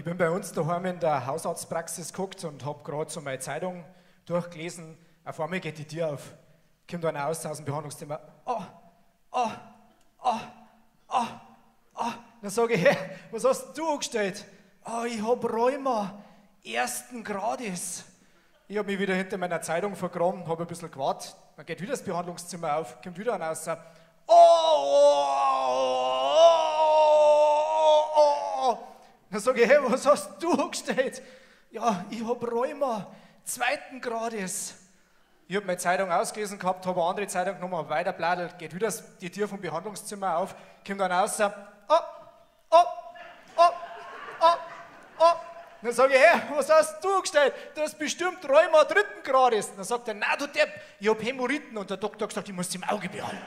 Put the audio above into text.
Ich bin bei uns daheim in der Hausarztpraxis geguckt und habe gerade so meine Zeitung durchgelesen. Auf einmal geht die Tür auf. Kommt einer aus dem Behandlungszimmer. Dann sage ich, hey, was hast du angestellt? Ich hab Rheuma, ersten Grades. Ich habe mich wieder hinter meiner Zeitung vergraben, habe ein bisschen gewartet. Dann geht wieder das Behandlungszimmer auf, kommt wieder einer raus. Dann sage ich, hey, was hast du angestellt? Ja, ich hab Rheuma, zweiten Grades. Ich habe meine Zeitung ausgelesen gehabt, habe eine andere Zeitung genommen, habe weiterblättert, geht wieder die Tür vom Behandlungszimmer auf, kommt dann raus, Dann sage ich, hey, was hast du angestellt? Du hast bestimmt Rheuma dritten Grades. Dann sagt er, na du Depp, ich habe Hämorrhoiden. Und der Doktor hat gesagt, ich muss es im Auge behalten.